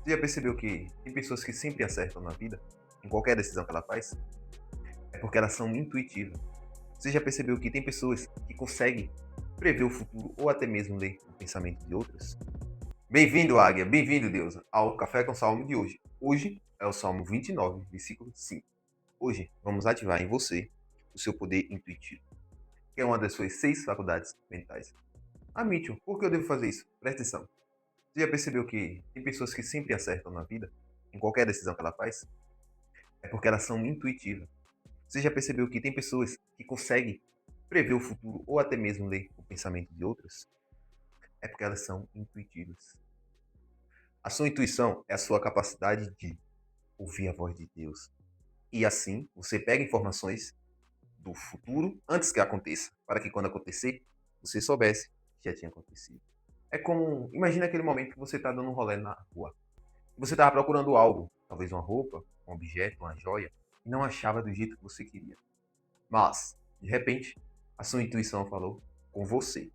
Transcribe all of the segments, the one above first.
Você já percebeu que tem pessoas que sempre acertam na vida, em qualquer decisão que ela faz? É porque elas são intuitivas. Você já percebeu que tem pessoas que conseguem prever o futuro ou até mesmo ler o pensamento de outras? Bem-vindo, Águia, bem-vindo, Deus, ao Café com Salmo de hoje. Hoje é o Salmo 29, versículo 5. Hoje vamos ativar em você o seu poder intuitivo, que é uma das suas 6 faculdades mentais. Ah, Mitchell, por que eu devo fazer isso? Presta atenção. Você já percebeu que tem pessoas que sempre acertam na vida, em qualquer decisão que ela faz? É porque elas são intuitivas. Você já percebeu que tem pessoas que conseguem prever o futuro ou até mesmo ler o pensamento de outras? É porque elas são intuitivas. A sua intuição é a sua capacidade de ouvir a voz de Deus. E assim, você pega informações do futuro antes que aconteça, para que quando acontecer, você soubesse que já tinha acontecido. É como, imagina aquele momento que você está dando um rolê na rua. Você estava procurando algo, talvez uma roupa, um objeto, uma joia, e não achava do jeito que você queria. Mas, de repente, a sua intuição falou com você.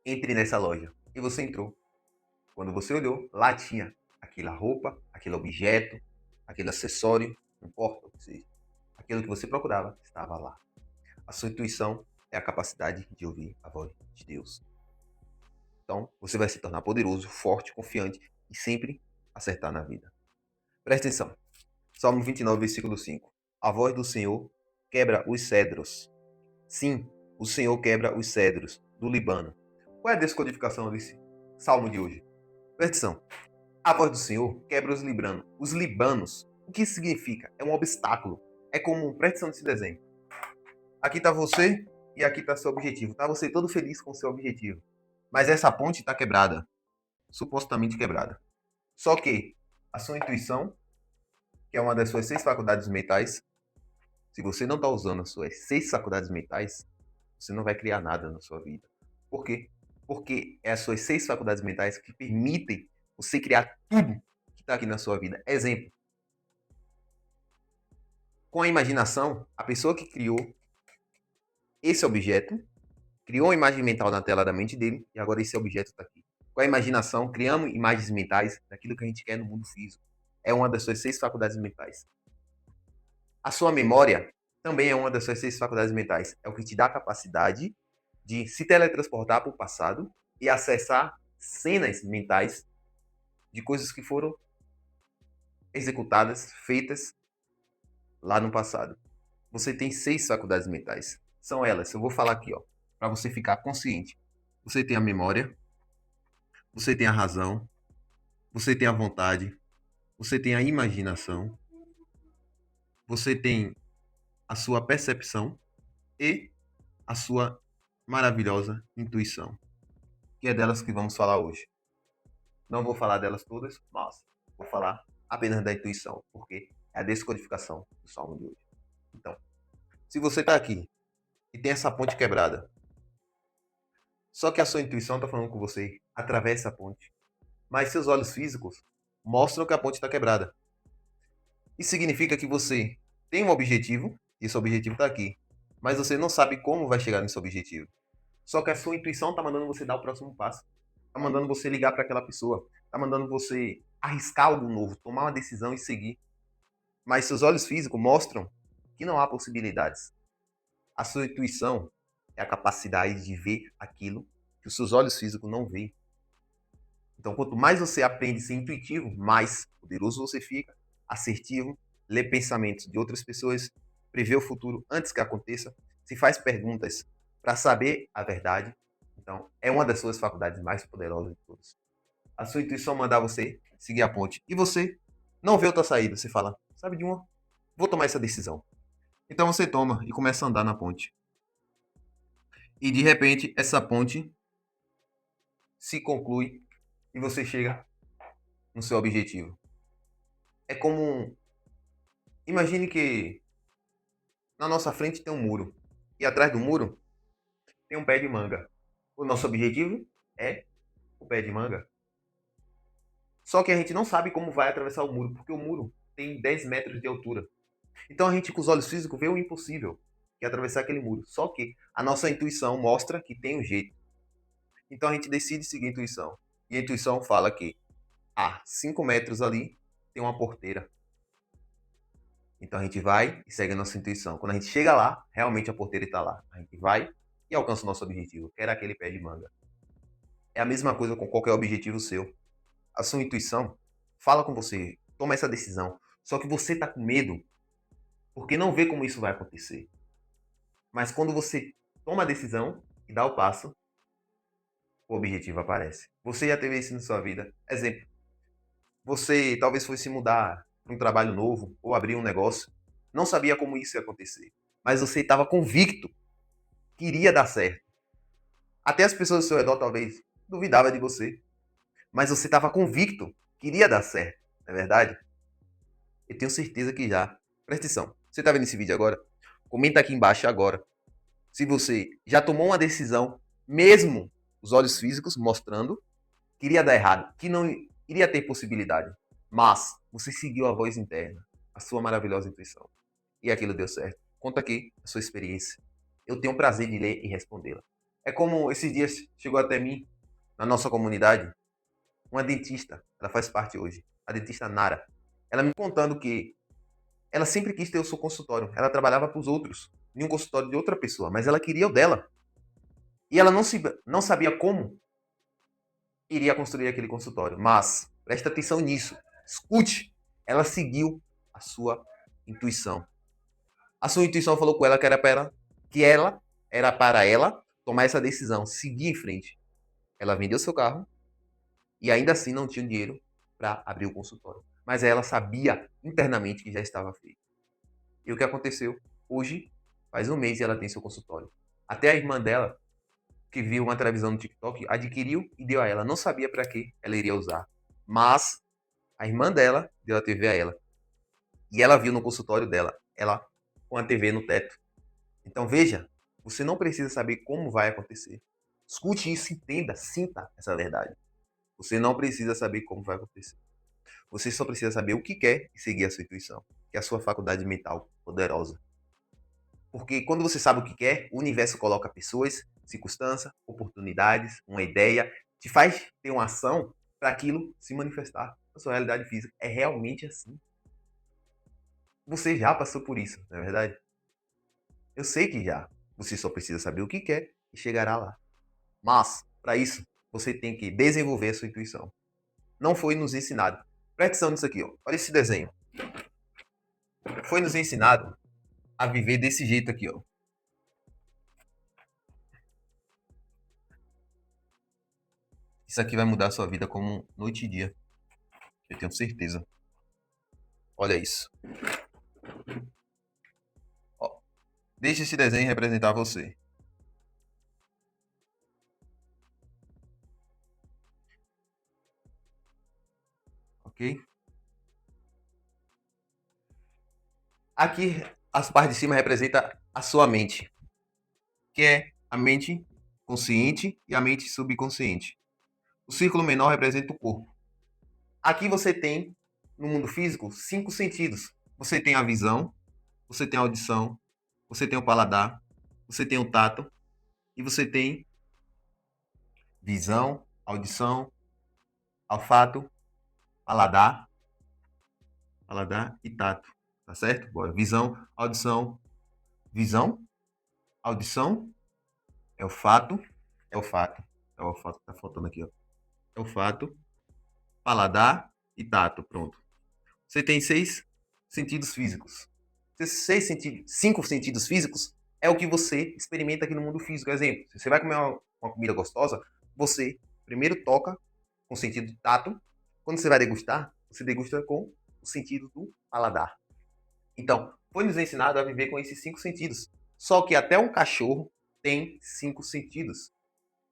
Entre nessa loja. E você entrou. Quando você olhou, lá tinha aquela roupa, aquele objeto, aquele acessório, não importa o que seja. Aquilo que você procurava estava lá. A sua intuição é a capacidade de ouvir a voz de Deus. Então, você vai se tornar poderoso, forte, confiante e sempre acertar na vida. Presta atenção. Salmo 29, versículo 5. A voz do Senhor quebra os cedros. Sim, o Senhor quebra os cedros do Líbano. Qual é a descodificação desse salmo de hoje? Presta atenção. A voz do Senhor quebra os libanos. Os libanos. O que isso significa? É um obstáculo. É comum. Presta atenção nesse desenho. Aqui está você e aqui está seu objetivo. Está você todo feliz com o seu objetivo. Mas essa ponte está quebrada. Supostamente quebrada. Só que a sua intuição, que é uma das suas 6 faculdades mentais, se você não está usando as suas 6 faculdades mentais, você não vai criar nada na sua vida. Por quê? Porque é as suas 6 faculdades mentais que permitem você criar tudo que está aqui na sua vida. Exemplo. Com a imaginação, a pessoa que criou esse objeto criou uma imagem mental na tela da mente dele e agora esse objeto está aqui. Com a imaginação, criamos imagens mentais daquilo que a gente quer no mundo físico. É uma das suas 6 faculdades mentais. A sua memória também é uma das suas 6 faculdades mentais. É o que te dá a capacidade de se teletransportar para o passado e acessar cenas mentais de coisas que foram executadas, feitas lá no passado. Você tem 6 faculdades mentais. São elas, eu vou falar aqui, ó, para você ficar consciente. Você tem a memória, você tem a razão, você tem a vontade, você tem a imaginação, você tem a sua percepção e a sua maravilhosa intuição, que é delas que vamos falar hoje. Não vou falar delas todas, mas vou falar apenas da intuição, porque é a descodificação do salmo de hoje. Então, se você está aqui e tem essa ponte quebrada, só que a sua intuição está falando com você, atravessa a ponte, mas seus olhos físicos mostram que a ponte está quebrada. Isso significa que você tem um objetivo, e esse objetivo está aqui, mas você não sabe como vai chegar nesse objetivo. Só que a sua intuição está mandando você dar o próximo passo. Está mandando você ligar para aquela pessoa. Está mandando você arriscar algo novo, tomar uma decisão e seguir. Mas seus olhos físicos mostram que não há possibilidades. A sua intuição é a capacidade de ver aquilo que os seus olhos físicos não veem. Então, quanto mais você aprende a ser intuitivo, mais poderoso você fica, assertivo, lê pensamentos de outras pessoas, prevê o futuro antes que aconteça, se faz perguntas para saber a verdade. Então, é uma das suas faculdades mais poderosas de todas. A sua intuição mandar você seguir a ponte. E você não vê outra saída. Você fala, sabe de uma? Vou tomar essa decisão. Então você toma e começa a andar na ponte. E de repente, essa ponte se conclui e você chega no seu objetivo. É como. Imagine que na nossa frente tem um muro. E atrás do muro tem um pé de manga. O nosso objetivo é o pé de manga. Só que a gente não sabe como vai atravessar o muro, porque o muro tem 10 metros de altura. Então a gente, com os olhos físicos, vê o impossível, que é atravessar aquele muro. Só que a nossa intuição mostra que tem um jeito. Então a gente decide seguir a intuição. E a intuição fala que A 5 metros ali tem uma porteira. Então a gente vai e segue a nossa intuição. Quando a gente chega lá, realmente a porteira está lá. A gente vai e alcança o nosso objetivo, que era aquele pé de manga. É a mesma coisa com qualquer objetivo seu. A sua intuição fala com você, toma essa decisão. Só que você está com medo porque não vê como isso vai acontecer. Mas quando você toma a decisão e dá o passo, o objetivo aparece. Você já teve isso na sua vida. Exemplo, você talvez fosse mudar para um trabalho novo ou abrir um negócio. Não sabia como isso ia acontecer. Mas você estava convicto que iria dar certo. Até as pessoas ao seu redor talvez duvidavam de você. Mas você estava convicto que iria dar certo. Não é verdade? Eu tenho certeza que já. Presta atenção. Você está vendo esse vídeo agora? Comenta aqui embaixo agora se você já tomou uma decisão, mesmo os olhos físicos mostrando que iria dar errado, que não iria ter possibilidade. Mas você seguiu a voz interna, a sua maravilhosa intuição. E aquilo deu certo. Conta aqui a sua experiência. Eu tenho o prazer de ler e respondê-la. É como esses dias chegou até mim, na nossa comunidade, uma dentista. Ela faz parte hoje. A dentista Nara. Ela me contando que ela sempre quis ter o seu consultório. Ela trabalhava para os outros, em um consultório de outra pessoa, mas ela queria o dela. E ela não sabia como iria construir aquele consultório. Mas, presta atenção nisso. Escute. Ela seguiu a sua intuição. A sua intuição falou com ela que ela era para ela tomar essa decisão, seguir em frente. Ela vendeu seu carro e ainda assim não tinha dinheiro para abrir o consultório. Mas ela sabia internamente que já estava feito. E o que aconteceu? Hoje, faz um mês e ela tem seu consultório. Até a irmã dela, que viu uma televisão no TikTok, adquiriu e deu a ela. Não sabia para que ela iria usar. Mas a irmã dela deu a TV a ela. E ela viu no consultório dela, ela com a TV no teto. Então veja, você não precisa saber como vai acontecer. Escute isso, entenda, sinta essa verdade. Você não precisa saber como vai acontecer. Você só precisa saber o que quer e seguir a sua intuição, que é a sua faculdade mental poderosa. Porque quando você sabe o que quer, o universo coloca pessoas, circunstâncias, oportunidades, uma ideia, te faz ter uma ação para aquilo se manifestar na sua realidade física. É realmente assim. Você já passou por isso, não é verdade? Eu sei que já. Você só precisa saber o que quer e chegará lá. Mas, para isso, você tem que desenvolver a sua intuição. Não foi nos ensinado. Presta atenção nisso aqui, ó. Olha esse desenho. Foi nos ensinado a viver desse jeito aqui, ó. Isso aqui vai mudar a sua vida como noite e dia. Eu tenho certeza. Olha isso. Ó, deixe esse desenho representar você. Ok? Aqui, as partes de cima representam a sua mente, que é a mente consciente e a mente subconsciente. O círculo menor representa o corpo. Aqui você tem, no mundo físico, 5 sentidos. Você tem a visão, você tem a audição, você tem o paladar, você tem o tato e você tem visão, audição, olfato, paladar, paladar e tato. Tá certo? Bora. Visão, audição, é o fato, é o fato. É o olfato que tá faltando aqui, ó. É o fato, paladar e tato. Pronto. Você tem 6 sentidos físicos. Esses 5 sentidos físicos é o que você experimenta aqui no mundo físico. Exemplo, se você vai comer uma comida gostosa, você primeiro toca com o sentido do tato. Quando você vai degustar, você degusta com o sentido do paladar. Então, foi nos ensinado a viver com esses 5 sentidos. Só que até um cachorro tem 5 sentidos.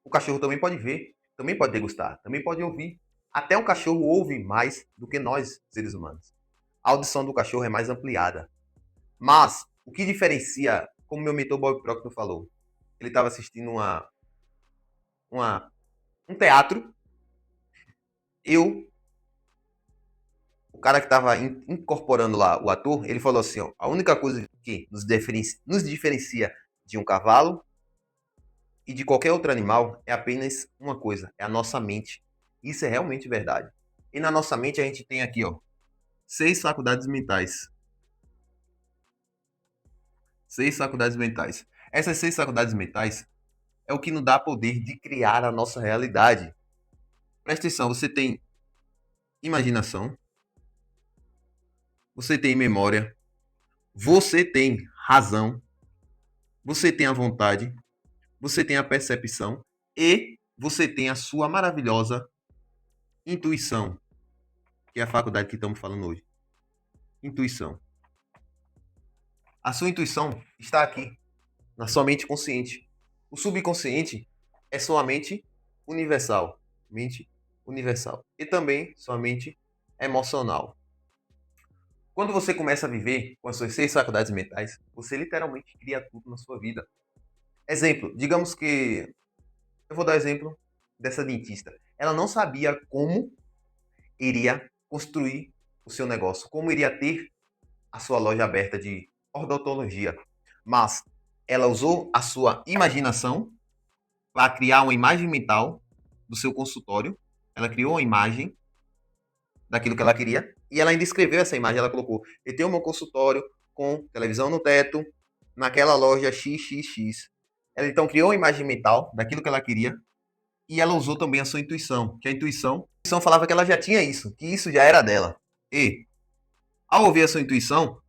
O cachorro também pode ver, também pode degustar, também pode ouvir. Até um cachorro ouve mais do que nós, seres humanos. A audição do cachorro é mais ampliada. Mas, o que diferencia, como meu mentor Bob Proctor falou, ele estava assistindo um teatro, o cara que estava incorporando lá, o ator, ele falou assim, ó, a única coisa que nos diferencia de um cavalo e de qualquer outro animal é apenas uma coisa, é a nossa mente. Isso é realmente verdade. E na nossa mente a gente tem aqui, ó, 6 faculdades mentais. 6 faculdades mentais. Essas 6 faculdades mentais é o que nos dá poder de criar a nossa realidade. Presta atenção, você tem imaginação, você tem memória, você tem razão, você tem a vontade, você tem a percepção e você tem a sua maravilhosa intuição, que é a faculdade que estamos falando hoje. Intuição. A sua intuição está aqui, na sua mente consciente. O subconsciente é sua mente universal. Mente universal. E também sua mente emocional. Quando você começa a viver com as suas 6 faculdades mentais, você literalmente cria tudo na sua vida. Exemplo, digamos que... Eu vou dar exemplo dessa dentista. Ela não sabia como iria construir o seu negócio, como iria ter a sua loja aberta de odontologia. Mas ela usou a sua imaginação para criar uma imagem mental do seu consultório. Ela criou uma imagem daquilo que ela queria e ela ainda escreveu essa imagem. Ela colocou: eu tenho meu consultório com televisão no teto, naquela loja XXX. Ela então criou uma imagem mental daquilo que ela queria e ela usou também a sua intuição, que a intuição falava que ela já tinha isso, que isso já era dela. E, ao ouvir a sua intuição,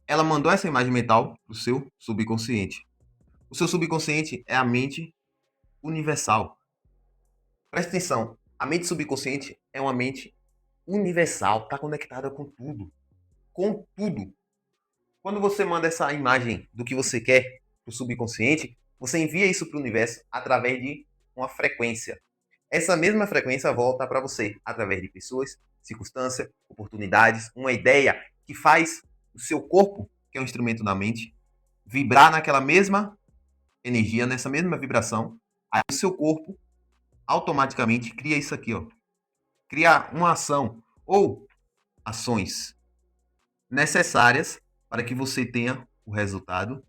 ela mandou essa imagem mental para o seu subconsciente. O seu subconsciente é a mente universal. Presta atenção, a mente subconsciente é uma mente universal, está conectada com tudo. Com tudo. Quando você manda essa imagem do que você quer para o subconsciente, você envia isso para o universo através de uma frequência. Essa mesma frequência volta para você através de pessoas, circunstâncias, oportunidades, uma ideia que faz o seu corpo, que é um instrumento da mente, vibrar naquela mesma energia, nessa mesma vibração. Aí o seu corpo automaticamente cria isso aqui, ó. Cria uma ação ou ações necessárias para que você tenha o resultado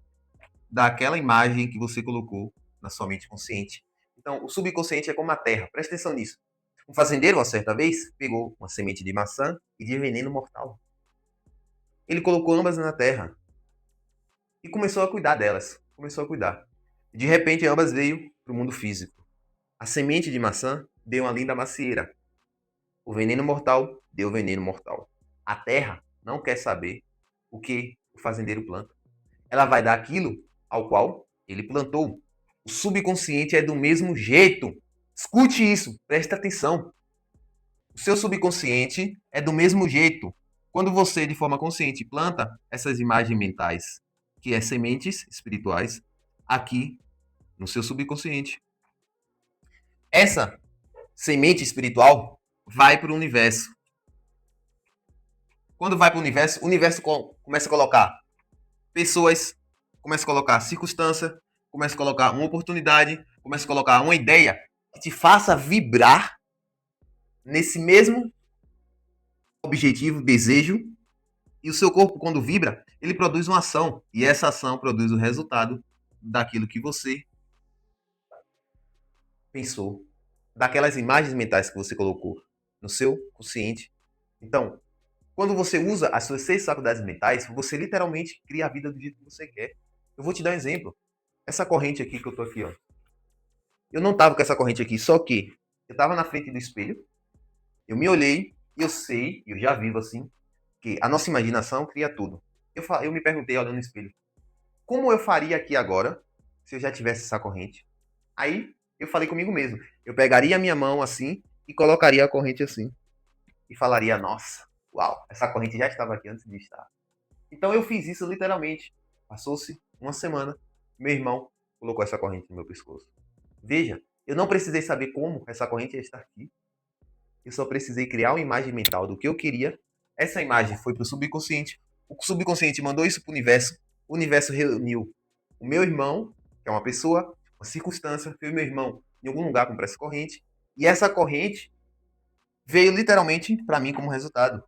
daquela imagem que você colocou na sua mente consciente. Então, o subconsciente é como a terra. Presta atenção nisso. Um fazendeiro, uma certa vez, pegou uma semente de maçã e de veneno mortal. Ele colocou ambas na terra e começou a cuidar delas. Começou a cuidar. De repente, ambas veio para o mundo físico. A semente de maçã deu uma linda macieira. O veneno mortal deu veneno mortal. A terra não quer saber o que o fazendeiro planta. Ela vai dar aquilo ao qual ele plantou. O subconsciente é do mesmo jeito. Escute isso, presta atenção. O seu subconsciente é do mesmo jeito. Quando você, de forma consciente, planta essas imagens mentais, que é sementes espirituais, aqui no seu subconsciente. Essa semente espiritual vai para o universo. Quando vai para o universo começa a colocar pessoas, começa a colocar circunstância, começa a colocar uma oportunidade, começa a colocar uma ideia que te faça vibrar nesse mesmo objetivo, desejo, e o seu corpo, quando vibra, ele produz uma ação, e essa ação produz o resultado daquilo que você pensou, daquelas imagens mentais que você colocou no seu consciente. Então, quando você usa as suas 6 faculdades mentais, você literalmente cria a vida do jeito que você quer. Eu vou te dar um exemplo. Essa corrente aqui que eu tô aqui, ó. Eu não tava com essa corrente aqui, só que eu tava na frente do espelho, eu me olhei e eu sei, eu já vivo assim, que a nossa imaginação cria tudo. Eu me perguntei olhando no espelho, como eu faria aqui agora se eu já tivesse essa corrente? Aí eu falei comigo mesmo, eu pegaria a minha mão assim e colocaria a corrente assim. E falaria, nossa, uau, essa corrente já estava aqui antes de estar. Então eu fiz isso literalmente. Passou-se uma semana, meu irmão colocou essa corrente no meu pescoço. Veja, eu não precisei saber como essa corrente ia estar aqui. Eu só precisei criar uma imagem mental do que eu queria. Essa imagem foi para o subconsciente. O subconsciente mandou isso para o universo reuniu o meu irmão, que é uma pessoa, uma circunstância, foi o meu irmão em algum lugar comprar essa corrente. E essa corrente veio literalmente para mim como resultado.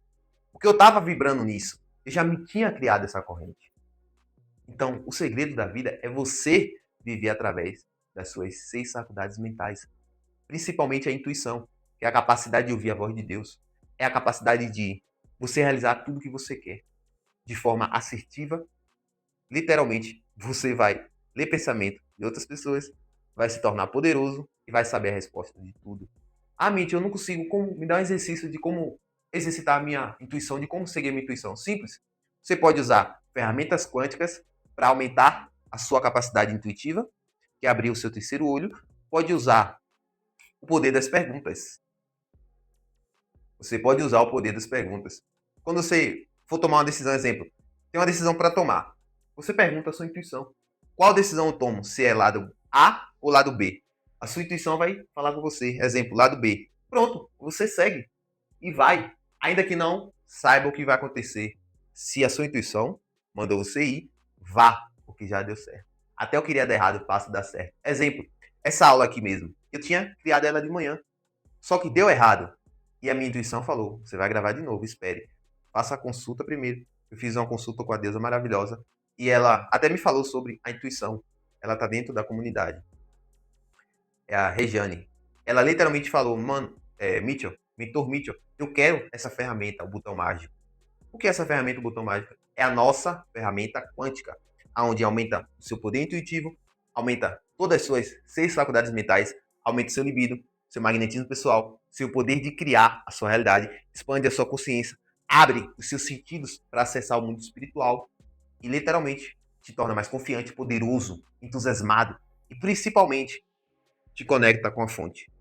Porque eu estava vibrando nisso. Eu já me tinha criado essa corrente. Então, o segredo da vida é você viver através das suas 6 faculdades mentais. Principalmente a intuição, que é a capacidade de ouvir a voz de Deus. é a capacidade de você realizar tudo o que você quer de forma assertiva. Literalmente, você vai ler pensamento de outras pessoas, vai se tornar poderoso e vai saber a resposta de tudo. Ah, Mitch, eu não consigo. Como me dar um exercício de como exercitar a minha intuição, de como seguir a minha intuição? Simples. Você pode usar ferramentas quânticas para aumentar a sua capacidade intuitiva, que é abrir o seu terceiro olho. Pode usar o poder das perguntas. Você pode usar o poder das perguntas. Quando você for tomar uma decisão, exemplo, tem uma decisão para tomar. Você pergunta a sua intuição. Qual decisão eu tomo? Se é lado A ou lado B? A sua intuição vai falar com você. Exemplo, lado B. Pronto, você segue e vai. Ainda que não saiba o que vai acontecer. Se a sua intuição mandou você ir, vá, porque já deu certo. Até eu queria dar errado, passo dar certo. Exemplo, essa aula aqui mesmo. Eu tinha criado ela de manhã, só que deu errado. E a minha intuição falou, você vai gravar de novo, espere. Faça a consulta primeiro. Eu fiz uma consulta com a deusa maravilhosa e ela até me falou sobre a intuição. Ela está dentro da comunidade. É a Regiane. Ela literalmente falou, mano, Mitchell, mentor Mitchell, eu quero essa ferramenta, o botão mágico. O que é essa ferramenta, o botão mágico? É a nossa ferramenta quântica, onde aumenta o seu poder intuitivo, aumenta todas as suas 6 faculdades mentais, aumenta o seu libido, seu magnetismo pessoal, seu poder de criar a sua realidade, expande a sua consciência, abre os seus sentidos para acessar o mundo espiritual e literalmente te torna mais confiante, poderoso, entusiasmado e principalmente te conecta com a fonte.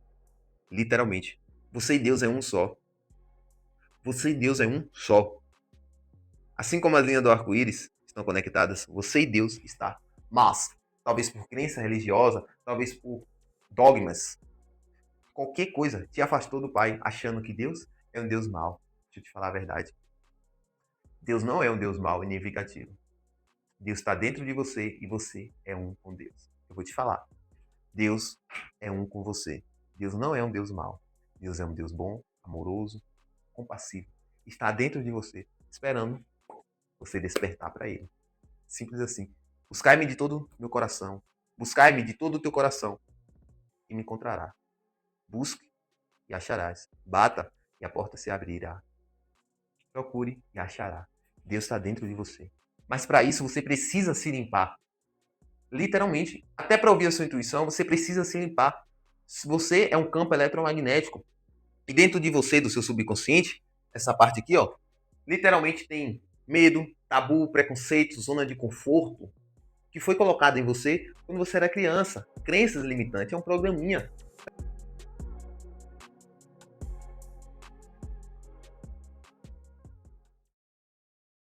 Literalmente. Você e Deus é um só. Você e Deus é um só. Assim como as linhas do arco-íris estão conectadas, você e Deus está. Mas, talvez por crença religiosa, talvez por dogmas, qualquer coisa te afastou do Pai, achando que Deus é um Deus mau. Deixa eu te falar a verdade. Deus não é um Deus mau e nem vingativo. Deus está dentro de você e você é um com Deus. Eu vou te falar. Deus é um com você. Deus não é um Deus mau. Deus é um Deus bom, amoroso, compassivo. Está dentro de você, esperando você despertar para Ele. Simples assim. Buscai-me de todo o meu coração. Buscai-me de todo o teu coração e me encontrará. Busque e acharás. Bata e a porta se abrirá. Procure e achará. Deus está dentro de você. Mas para isso você precisa se limpar. Literalmente. Até para ouvir a sua intuição, você precisa se limpar. Se você é um campo eletromagnético e dentro de você, do seu subconsciente, essa parte aqui, ó, literalmente tem medo, tabu, preconceito, zona de conforto que foi colocado em você quando você era criança. Crenças limitantes, é um programinha.